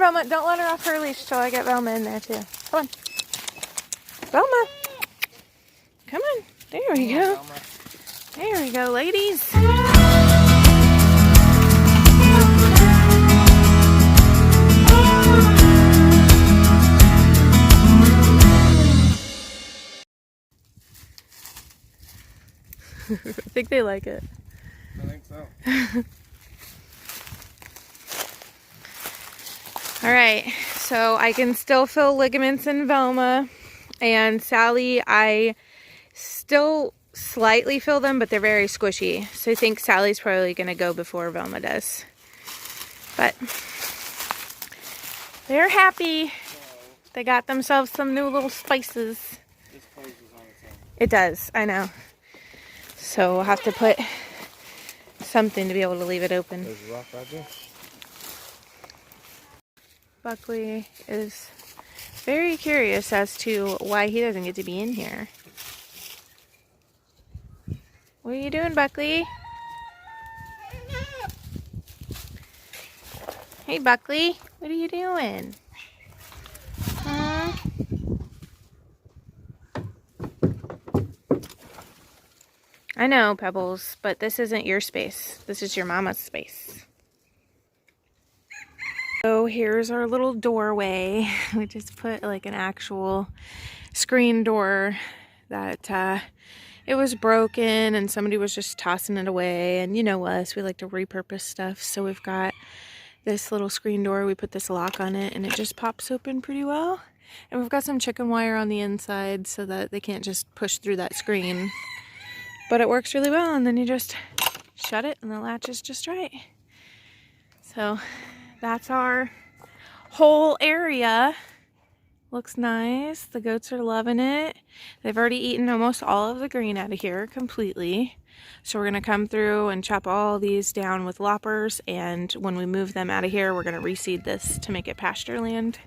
Velma. Don't let her off her leash till I get Velma in there too. Come on. Velma. Come on. There we go. There we go, ladies. I think they like it. I think so. Alright, so I can still feel ligaments in Velma, and Sally, I still slightly feel them, but they're very squishy. So I think Sally's probably going to go before Velma does. But they're happy. They got themselves some new little spices. This closes on its own. It does, I know. So we'll have to put something to be able to leave it open. There's a rock right there. Buckley is very curious as to why he doesn't get to be in here. What are you doing, Buckley? Hey, Buckley, what are you doing? Huh? I know, Pebbles, but this isn't your space. This is your mama's space. So here's our little doorway. We just put like an actual screen door that it was broken and somebody was just tossing it away. And you know us, we like to repurpose stuff. So we've got this little screen door. We put this lock on it and it just pops open pretty well. And we've got some chicken wire on the inside so that they can't just push through that screen. But it works really well, and then you just shut it and the latch is just right. So that's our whole area. Looks nice. The goats are loving it. They've already eaten almost all of the green out of here completely. So we're going to come through and chop all these down with loppers, and when we move them out of here, we're going to reseed this to make it pasture land.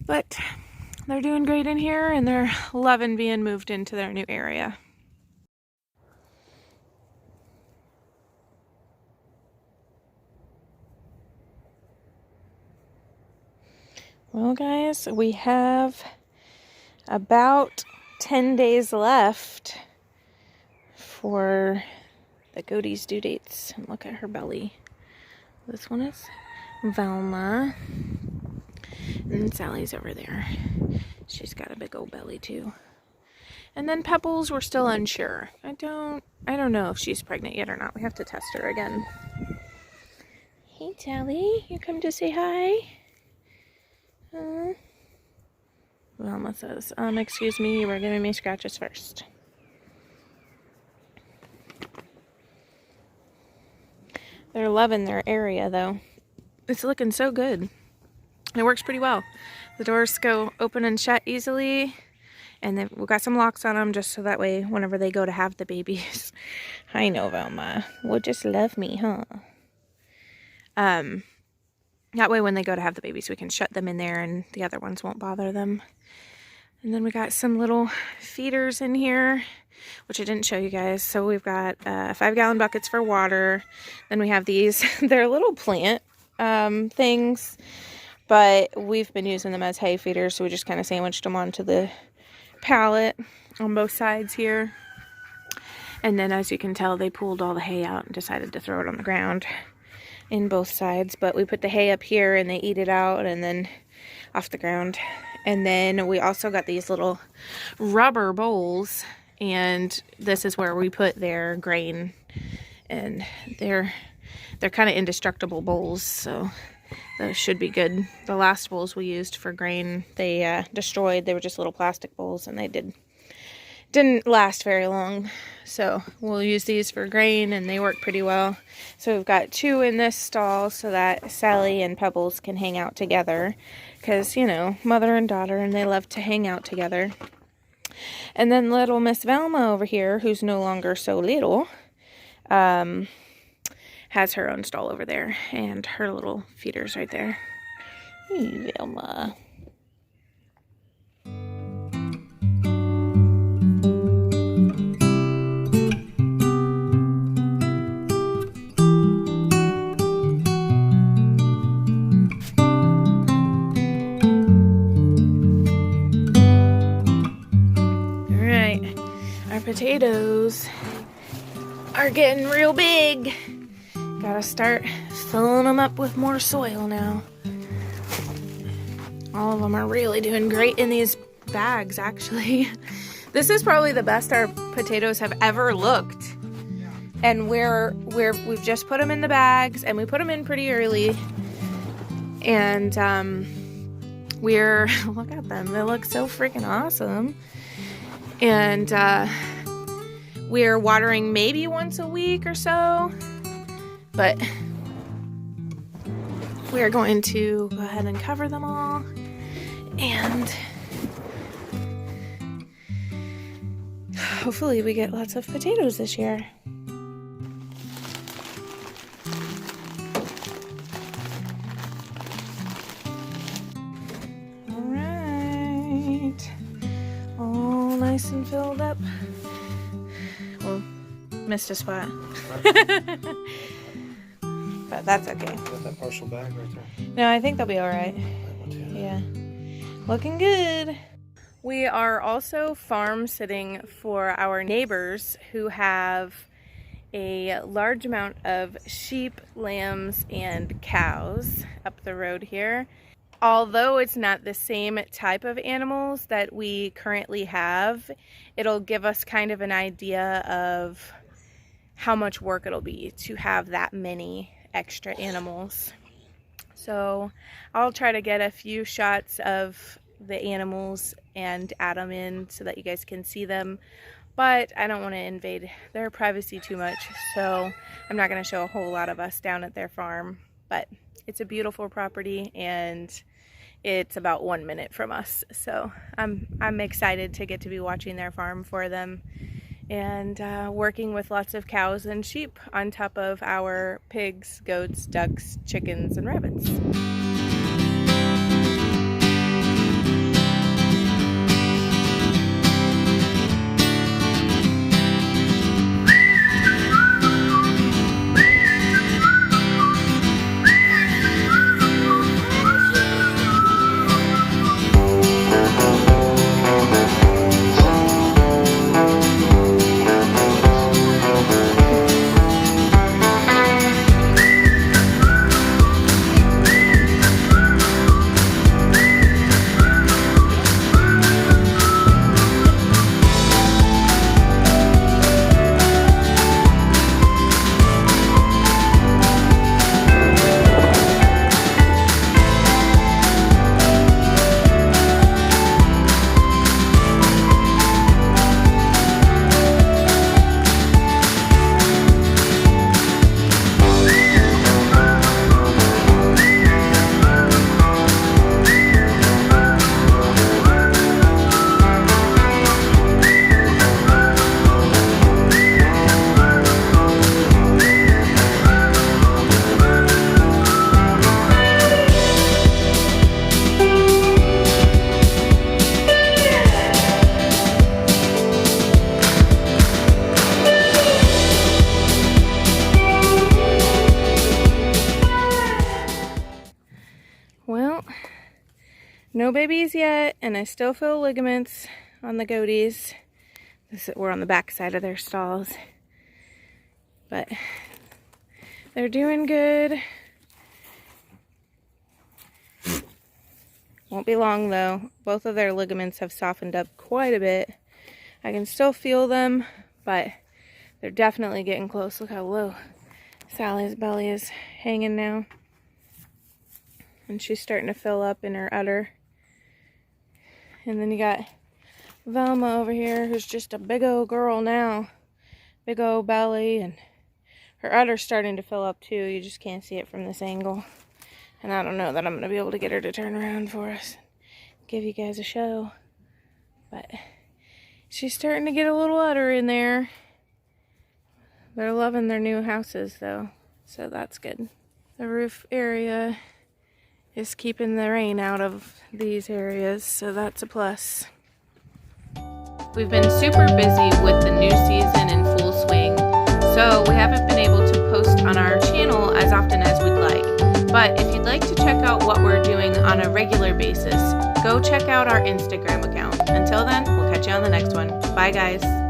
But they're doing great in here, and they're loving being moved into their new area. Well, guys, we have about 10 days left for the goatie's due dates. And look at her belly. This one is Velma. And Sally's over there. She's got a big old belly too. And then Pebbles, we're still unsure. I don't know if she's pregnant yet or not. We have to test her again. Hey, Sally, you come to say hi? Velma says, excuse me, you were giving me scratches first. They're loving their area, though. It's looking so good. And it works pretty well. The doors go open and shut easily. And then we've got some locks on them just so that way whenever they go to have the babies. I know, Velma. Will just love me, huh? That way when they go to have the babies, we can shut them in there and the other ones won't bother them. And then we got some little feeders in here, which I didn't show you guys. So we've got 5-gallon buckets for water. Then we have these. They're little plant things, but we've been using them as hay feeders. So we just kind of sandwiched them onto the pallet on both sides here. And then as you can tell, they pulled all the hay out and decided to throw it on the ground in both sides. But we put the hay up here and they eat it out and then off the ground. And then we also got these little rubber bowls, and this is where we put their grain, and they're kind of indestructible bowls, so those should be good. The last bowls we used for grain, they destroyed. They were just little plastic bowls, and they didn't last very long. So we'll use these for grain, and they work pretty well. So we've got 2 in this stall so that Sally and Pebbles can hang out together, because, you know, mother and daughter, and they love to hang out together. And then little Miss Velma over here, who's no longer so little, has her own stall over there, and her little feeders right there. Hey, Velma. potatoes are getting real big. Gotta start filling them up with more soil now. All of them are really doing great in these bags, actually. This is probably the best our potatoes have ever looked. And we've just put them in the bags, and we put them in pretty early. And look at them. They look so freaking awesome. And we're watering maybe once a week or so. But we're going to go ahead and cover them all. And hopefully we get lots of potatoes this year. All right. All nice and filled up. Well, missed a spot. But that's okay. Got that partial bag right there. No, I think they'll be all right. Yeah. Looking good. We are also farm sitting for our neighbors who have a large amount of sheep, lambs, and cows up the road here. Although it's not the same type of animals that we currently have, it'll give us kind of an idea of how much work it'll be to have that many extra animals. So I'll try to get a few shots of the animals and add them in so that you guys can see them, but I don't want to invade their privacy too much, so I'm not going to show a whole lot of us down at their farm. But it's a beautiful property and it's about 1 minute from us, so I'm excited to get to be watching their farm for them and working with lots of cows and sheep on top of our pigs, goats, ducks, chickens, and rabbits. No babies yet, and I still feel ligaments on the goaties. We're on the back side of their stalls. But they're doing good. Won't be long though. Both of their ligaments have softened up quite a bit. I can still feel them, but they're definitely getting close. Look how low Sally's belly is hanging now. And she's starting to fill up in her udder. And then you got Velma over here, who's just a big old girl now. Big old belly, and her udder's starting to fill up too. You just can't see it from this angle. And I don't know that I'm going to be able to get her to turn around for us and give you guys a show. But she's starting to get a little udder in there. They're loving their new houses though, so that's good. The roof area is keeping the rain out of these areas, so that's a plus. We've been super busy with the new season in full swing, so we haven't been able to post on our channel as often as we'd like. But if you'd like to check out what we're doing on a regular basis, go check out our Instagram account. Until then, we'll catch you on the next one. Bye guys.